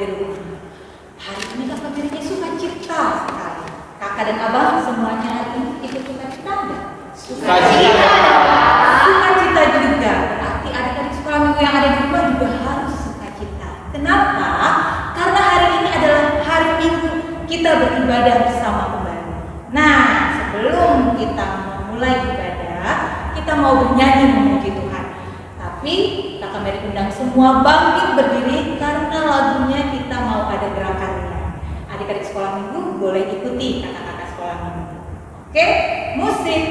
di rumah. Hari ini kakak Mary sukacita sekali. Kakak dan abang semuanya hari ini ikut sukacita enggak? Sukacita. Sukacita juga. Berarti adik-adik sekolah minggu yang ada di rumah juga harus sukacita. Kenapa? Karena hari ini adalah hari Minggu kita beribadah bersama kembali. Nah, sebelum kita memulai ibadah, kita mau bernyanyi memuji Tuhan. Tapi kakak Mary undang semua bangkit berdiri karena lagunya kita mau ada gerakannya. Adik-adik sekolah minggu boleh ikuti kakak-kakak sekolah minggu. Oke, musik.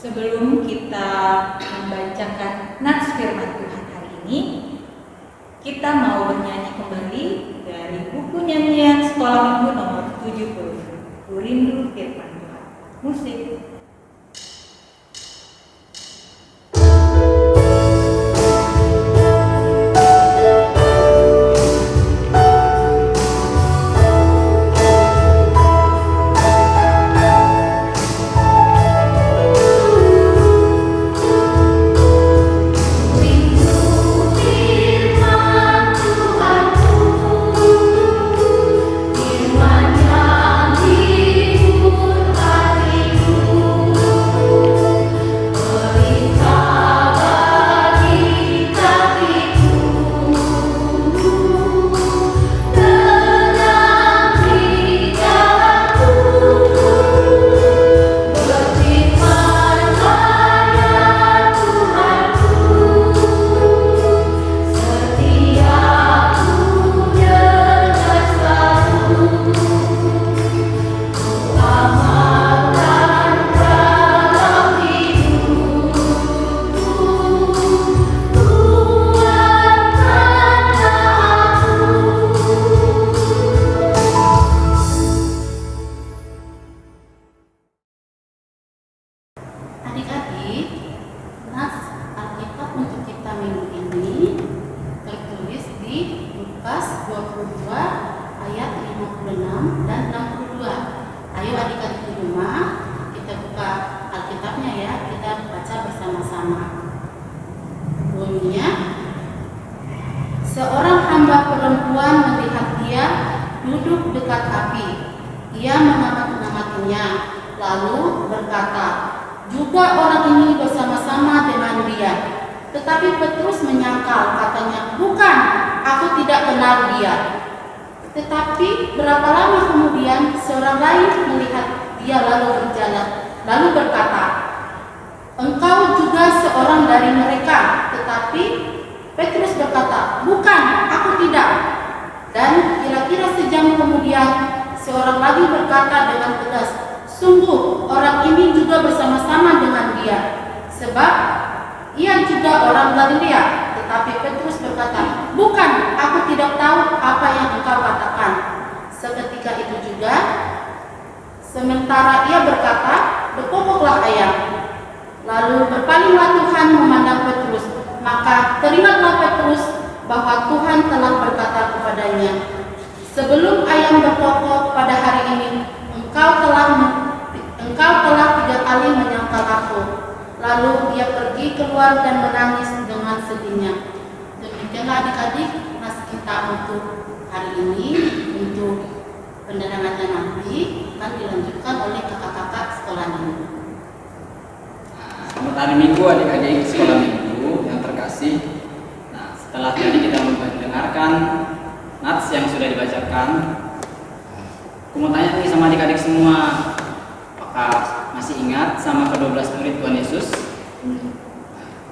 Sebelum kita membacakan nats firman Tuhan hari ini, kita mau bernyanyi kembali dari buku nyanyian sekolah minggu nomor 70, Ku Rindu Firman Tuhan. Musik. Firman Tuhan 22 ayat 56 dan 62. Ayo adik-adik di rumah, kita buka Alkitabnya ya, kita baca bersama-sama. Bunyinya, seorang hamba perempuan melihat dia duduk dekat api. Ia mengamati-ngamatinya, lalu berkata, juga orang ini bersama-sama dengan dia. Tetapi Petrus menyangkal, katanya, bukan, aku tidak kenal dia. Tetapi berapa lama kemudian seorang lain melihat dia lalu berjalan, lalu berkata, engkau juga seorang dari mereka. Tetapi Petrus berkata, bukan, aku tidak. Dan kira-kira sejam kemudian seorang lagi berkata dengan tegas, sungguh orang ini juga bersama-sama dengan dia, sebab ia juga orang Galilea. Tetapi Petrus berkata, bukan, aku tidak tahu apa yang engkau katakan. Seketika itu juga, sementara ia berkata, berkokoklah ayam. Lalu berpalinglah Tuhan memandang Petrus. Maka teringatlah Petrus bahwa Tuhan telah berkata kepadanya, sebelum ayam berkokok pada hari ini, engkau telah 3 kali menyangkal aku. Lalu dia pergi keluar dan menangis dengan sedihnya. Demikianlah adik-adik nas kita untuk hari ini. Untuk penerangannya nanti akan dilanjutkan oleh kakak-kakak sekolah minggu. Selamat hari Minggu adik-adik sekolah minggu yang terkasih. Nah, setelah tadi kita mendengarkan nats yang sudah dibacakan, aku mau tanya nih sama adik-adik semua, apakah masih ingat sama ke-12 murid Tuhan Yesus?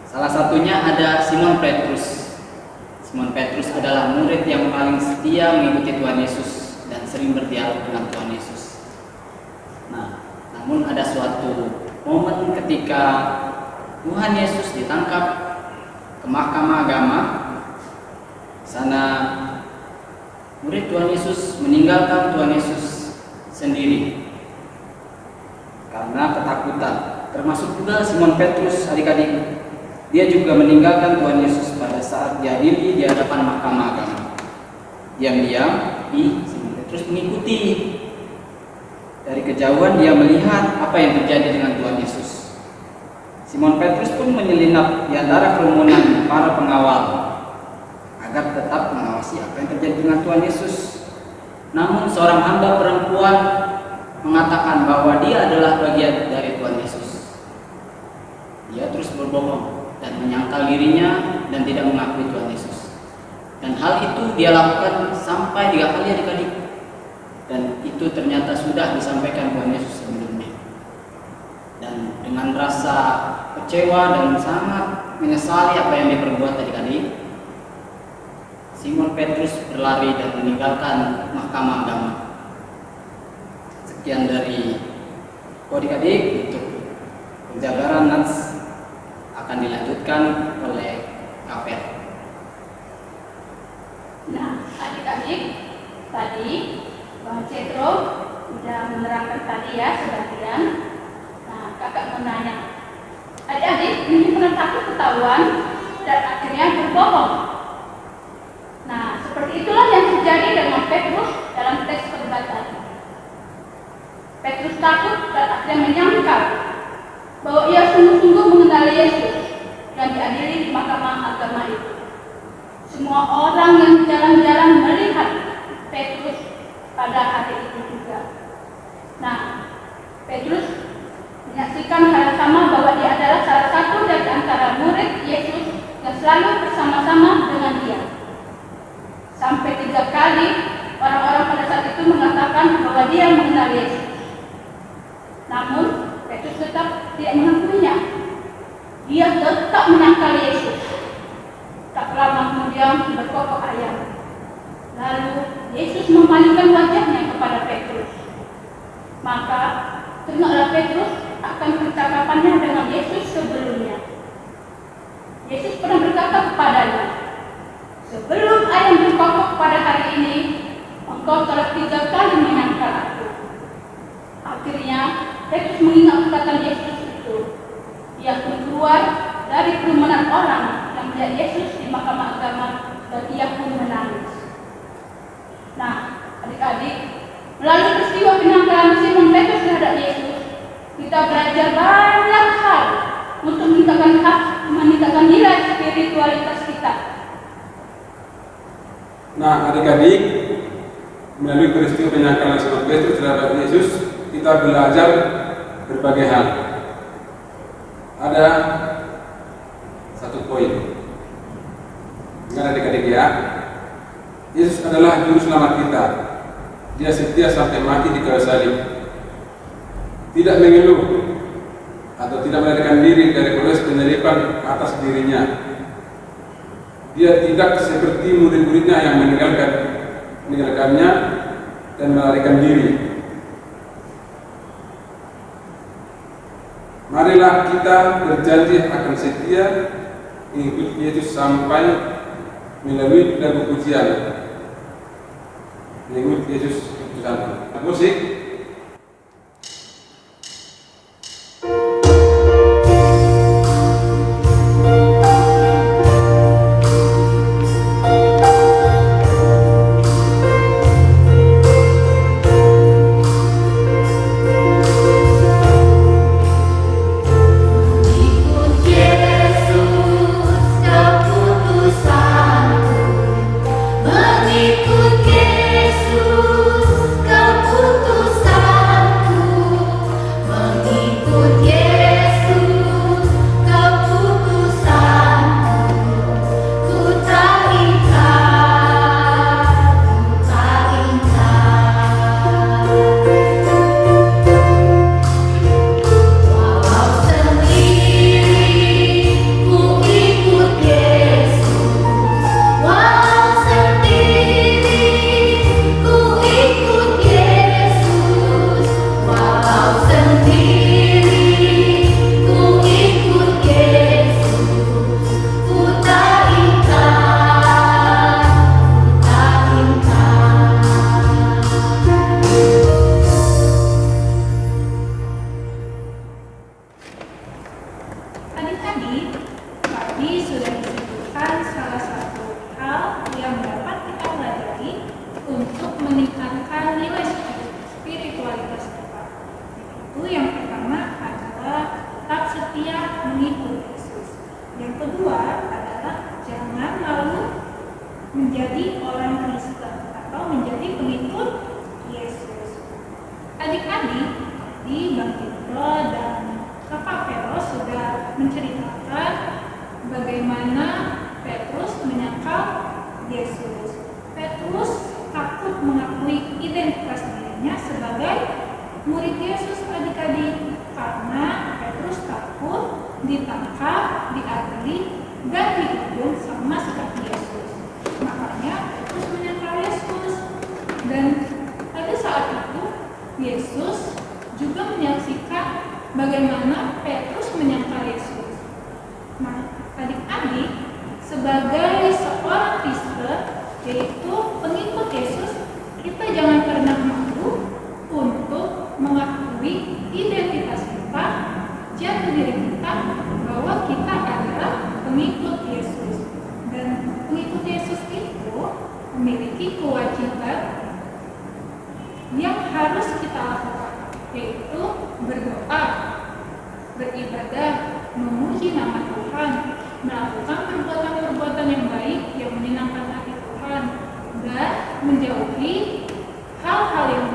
Salah satunya ada Simon Petrus. Simon Petrus adalah murid yang paling setia mengikuti Tuhan Yesus dan sering berdialog dengan Tuhan Yesus. Nah, namun ada suatu momen ketika Tuhan Yesus ditangkap ke mahkamah agama. Sana murid Tuhan Yesus meninggalkan Tuhan Yesus sendiri karena ketakutan. Termasuk juga Simon Petrus adik-adik. Dia juga meninggalkan Tuhan Yesus pada saat dihadiri di hadapan mahkamah agama. Diam-diam Simon Petrus mengikuti. Dari kejauhan dia melihat apa yang terjadi dengan Tuhan Yesus. Simon Petrus pun menyelinap di antara kerumunan para pengawal agar tetap mengawasi apa yang terjadi dengan Tuhan Yesus. Namun seorang hamba perempuan mengatakan bahwa dia adalah bagian dari Tuhan Yesus. Dia terus berbohong dan menyangkal dirinya dan tidak mengakui Tuhan Yesus. Dan hal itu dia lakukan sampai 3 kali adik-adik. Dan itu ternyata sudah disampaikan Tuhan Yesus sebelumnya. Dan dengan rasa kecewa dan sangat menyesali apa yang diperbuat adik-adik, Simon Petrus berlari dan meninggalkan mahkamah agama. Sekian dari adik-adik. Untuk penjabaran nats akan dilanjutkan oleh Kafet. Nah, adik-adik, tadi Bang Cetro sudah menerangkan tadi ya sebagian. Nah, kakak mau nanya, adik-adik ini pernah takut ketahuan dan akhirnya berbohong. Nah, seperti itulah yang terjadi dengan Petrus dalam teks khotbah tadi. Petrus takut dan akhirnya menyangkal bahwa ia sungguh-sungguh mengenal Yesus dan diadili di mahkamah agama itu. Semua orang yang jalan-jalan melihat Petrus pada hari itu juga. Nah, Petrus menyaksikan hal sama bahwa dia adalah salah satu dari antara murid Yesus yang selalu bersama-sama dengan dia. Sampai 3 kali orang-orang pada saat itu mengatakan bahwa dia mengenal Yesus. Namun Petrus tetap tidak mengakuinya. Dia tetap menyangkal Yesus. Tak lama kemudian berkokok ayam. Lalu Yesus memalingkan wajahnya kepada Petrus. Maka teringatlah Petrus akan percakapannya dengan Yesus sebelumnya. Yesus pernah berkata kepadanya, sebelum ayam berkokok pada hari ini, engkau telah 3 kali menyangkal aku. Akhirnya Petrus mengingat perkataan Yesus itu. Ia pun keluar dari kerumunan orang yang melihat Yesus di mahkamah agama dan ia pun menangis. Melalui peristiwa penangkalan Simon Petrus terhadap Yesus, kita belajar banyak hal untuk meningkatkan nilai spiritualitas kita. Nah, adik-adik, melalui peristiwa penangkalan Simon Petrus terhadap Yesus, kita belajar berbagai hal. Ada satu poin. Ingat adik-adik ya, Yesus adalah juru selamat kita. Dia setia sampai mati di kayu salib. Tidak mengeluh atau tidak melarikan diri dari proses penyaliban atas dirinya. Dia tidak seperti murid-muridnya yang meninggalkannya dan melarikan diri. Marilah kita berjanji akan setia mengikuti Yesus sampai melalui lagu pujian. Mengikuti Yesus sampai musik. Mengikut Yesus, menjadi orang Kristen atau menjadi pengikut Yesus. Adik-adik di Bang Tito dan Kakak Petrus sudah menceritakan bagaimana Petrus menyangkal Yesus. Petrus takut mengakui identitas dirinya sebagai murid Yesus, adik-adik, karena Petrus takut ditangkap, diadili, dan dihukum sama seperti Yesus. Makanya Petrus menyangkal Yesus. Dan pada saat itu Yesus juga menyaksikan bagaimana Petrus menyangkal Yesus. Nah, adik-adik, sebagai seorang Kristen, yaitu pengikut Yesus, kita jangan pernah malu untuk mengakui identitas kita, jati diri kita, bahwa kita adalah pengikut Yesus. Dan pengikut Yesus itu memiliki kewajiban yang harus kita lakukan, yaitu berdoa, beribadah, memuji nama Tuhan, melakukan perbuatan-perbuatan yang baik yang menyenangkan hati Tuhan, dan menjauhi hal-hal yang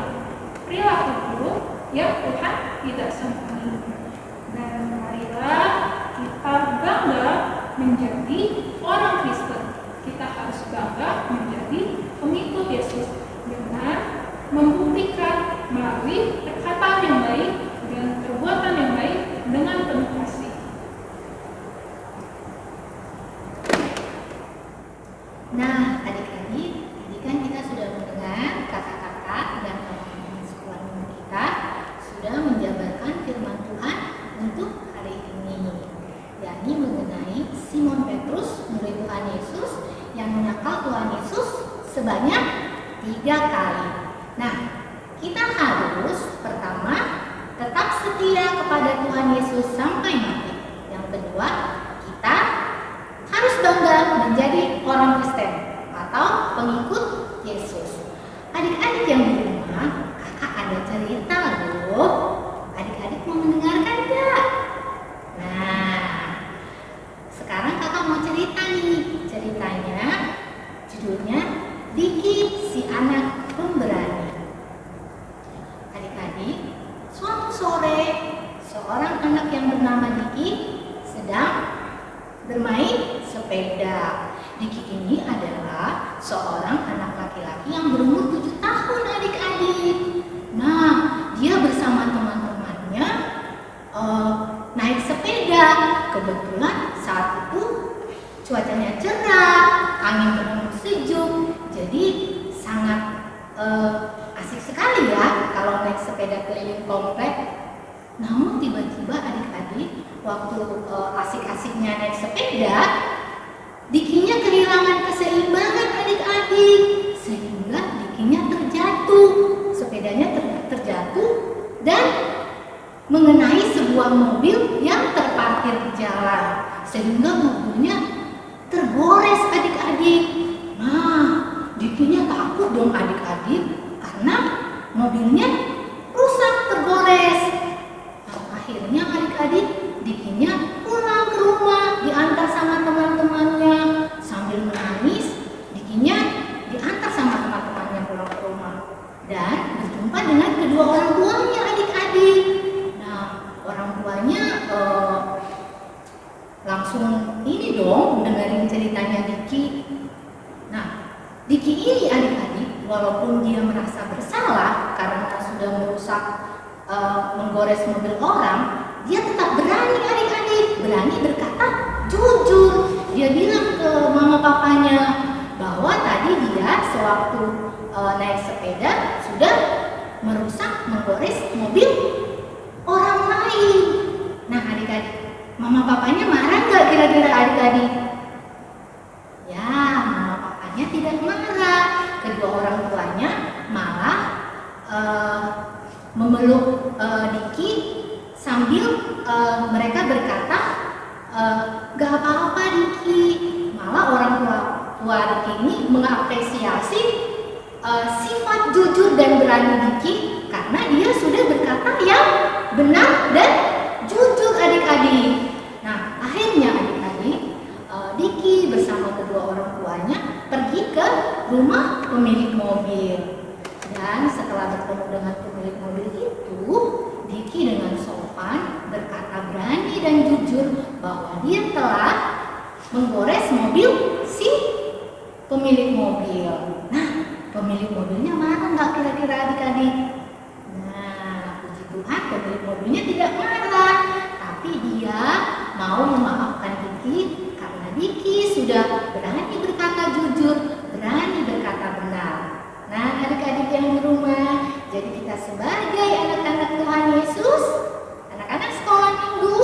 perilaku buruk yang Tuhan tidak senangi. Dan marilah kita bangga menjadi orang Kristen. Kita harus bangga menjadi pengikut Yesus dengan membuktikan melalui perkataan yang baik dan perbuatan yang baik dengan penuh kasih. Nah, adik-adik, tadi kan kita sudah mendengar kakak-kakak dan teman-teman sekolah kita sudah menjabarkan firman Tuhan untuk hari ini, yakni mengenai Simon Petrus, murid Tuhan Yesus, yang menyangkal Tuhan Yesus sebanyak 3 kali. Nah, kita harus pertama tetap setia kepada Tuhan Yesus sampai mati. Yang kedua, kita harus bangga menjadi orang Kristen atau pengikut Yesus. Adik-adik yang di rumah, Judulnya Diki si anak pemberani. Adik-adik, suatu sore seorang anak yang bernama Diki sedang bermain sepeda. Diki ini adalah seorang anak laki-laki yang berumur 7 tahun adik-adik. Nah, dia bersama teman-temannya naik sepeda. Kebetulan saat itu cuacanya cerah, angin berhembus sejuk, jadi sangat asik sekali ya kalau naik sepeda keliling komplek. Namun tiba-tiba adik-adik, waktu asik-asiknya naik sepeda, Dikinya kehilangan keseimbangan adik-adik, sehingga Dikinya terjatuh. Sepedanya terjatuh dan mengenai sebuah mobil yang terparkir di jalan, sehingga mobilnya tergores adik-adik. Nah, Dikinya takut dong adik-adik karena mobilnya rusak, tergores. Nah, akhirnya adik-adik Dikinya pulang ke rumah, diantar sama teman-temannya. Sambil menangis, Dikinya diantar sama teman-temannya pulang ke rumah dan berjumpa dengan kedua orang tuanya adik-adik. Nah, orang tuanya langsung ini dong dengerin ceritanya Diki. Nah, Diki ini adik-adik, walaupun dia merasa bersalah karena sudah merusak, menggores mobil orang, dia tetap berani adik-adik, berani berkata jujur. Dia bilang ke mama papanya bahwa tadi dia sewaktu naik sepeda sudah merusak, menggores mobil orang lain. Nah adik-adik, mama papanya marah nggak kira-kira adik-adik? Ya, mama papanya tidak marah. Kedua orang tuanya malah memeluk Diki sambil mereka berkata, gak apa-apa Diki. Malah orang tua Diki ini mengapresiasi sifat jujur dan berani Diki karena dia sudah berkata yang benar dan jujur adik-adik. Nah akhirnya adik-adik, Diki bersama kedua orang tuanya pergi ke rumah pemilik mobil. Dan setelah bertemu dengan pemilik mobil itu, Diki dengan sopan berkata berani dan jujur bahwa dia telah menggores mobil si pemilik mobil. Nah, pemilik mobilnya marah nggak kira-kira adik-adik? Nah, puji Tuhan pemilik mobilnya tidak marah, tapi dia mau memaafkan Diki karena Diki sudah berani berkata jujur, berani berkata benar. Nah, adik-adik yang di rumah, jadi kita sebagai anak-anak Tuhan Yesus, anak-anak sekolah minggu,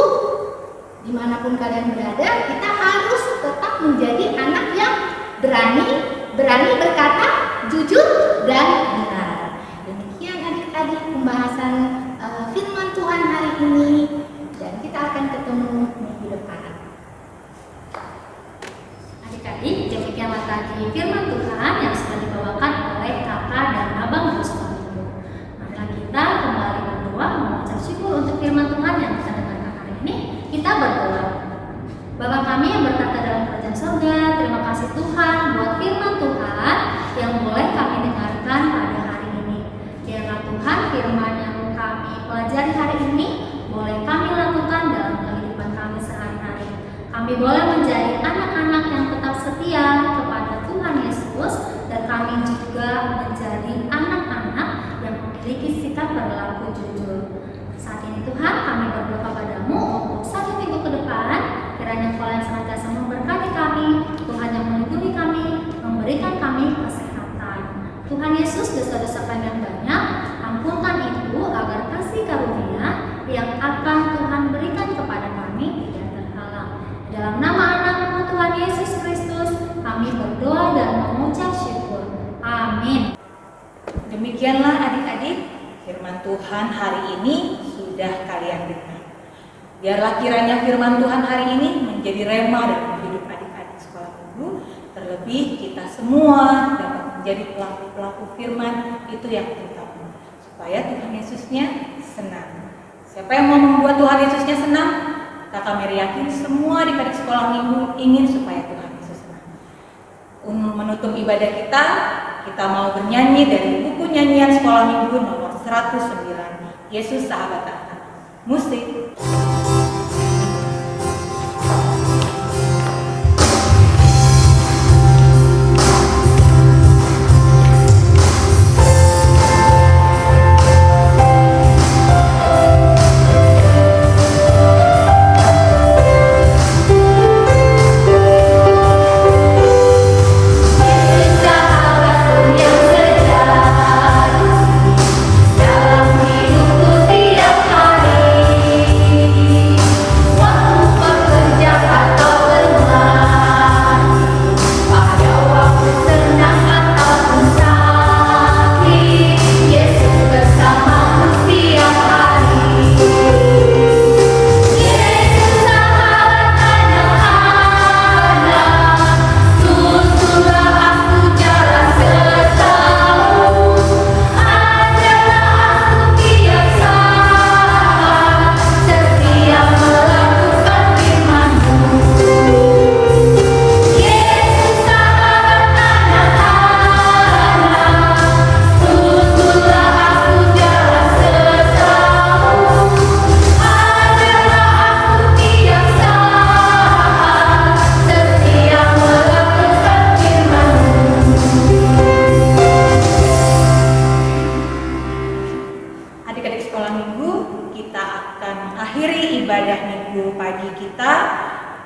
dimanapun kalian berada, kita harus tetap menjadi anak yang berani berkata jujur dan benar. Demikian adik-adik pembahasan firman Tuhan hari ini, dan kita akan ketemu minggu depan. Adik-adik, demikianlah tadi firman Tuhan yang sudah dibawakan oleh kakak dan abang Guru Sekolah Minggu. Marilah kita kembali berdoa mengucap syukur untuk firman Tuhan yang kita dengarkan hari ini. Kita berdoa. Bapa kami yang berkata dalam kerajaan surga, terima kasih Tuhan buat firman Tuhan yang boleh kami dengarkan pada hari ini. Biarlah Tuhan firman yang kami pelajari hari ini boleh kami lakukan dalam kehidupan kami sehari-hari. Kami boleh menjadi anak-anak yang tetap setia kepada Tuhan Yesus, dan kami juga menjadi anak-anak yang memiliki sikap berlaku jujur. Saat ini Tuhan, kami berdoa kepadamu untuk 1 minggu ke depan, kiranya Engkau yang senantiasa memberkati kami, Tuhan yang melindungi kami, memberikan kami kesehatan. Tuhan Yesus, dosa-dosa kami yang banyak, ampunkan itu agar kasih karunia yang akan Tuhan berikan kepada kami tidak terhalang. Dalam nama anak-Mu Tuhan Yesus Kristus, kami berdoa dan mengucap syukur. Amin. Demikianlah adik-adik, firman Tuhan hari ini sudah kalian dengar. Biarlah kiranya firman Tuhan hari ini menjadi rema dalam hidup adik-adik sekolah minggu. Terlebih kita semua dapat menjadi pelaku-pelaku firman itu yang utama, supaya Tuhan Yesusnya senang. Siapa yang mau membuat Tuhan Yesusnya senang? Kakak Mary yakin semua adik-adik sekolah minggu ingin supaya Tuhan Yesus senang. menutup ibadah kita mau bernyanyi dari buku nyanyian sekolah minggu nomor 109, Yesus Sahabat Anak. Musik.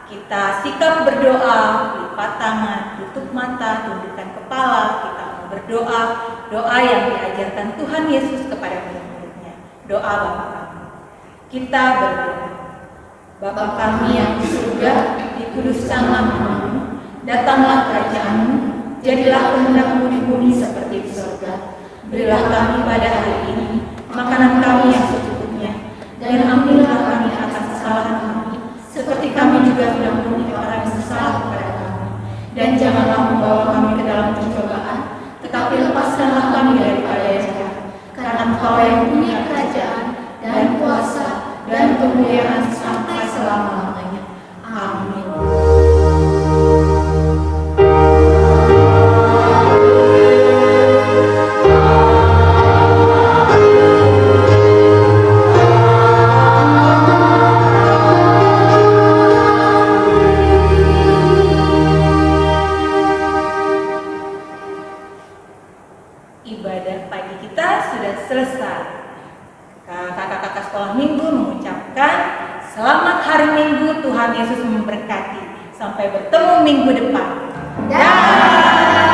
Kita sikap berdoa, lipat tangan, tutup mata, tundukkan kepala. Kita mau berdoa, doa yang diajarkan Tuhan Yesus kepada murid-muridnya. Doa Bapa kami. Kita berdoa. Bapa kami yang di surga, dikuduskan namamu, datanglah kerajaan-Mu, jadilah kehendak-Mu di bumi seperti di surga. Berilah kami pada hari ini makanan kami yang secukupnya, dan ampunilah kami atas kesalahan kami, seperti kami juga tidak mengampuni orang yang bersalah kepada kami. Dan janganlah membawa kami ke dalam pencobaan, tetapi lepaskanlah kami daripada yang jahat. Karena Engkau yang punya kerajaan dan kuasa dan kemuliaan sampai selama-lamanya. Amin. Ibadah pagi kita sudah selesai. Kakak-kakak sekolah minggu mengucapkan selamat hari Minggu, Tuhan Yesus memberkati. Sampai bertemu minggu depan. Dah.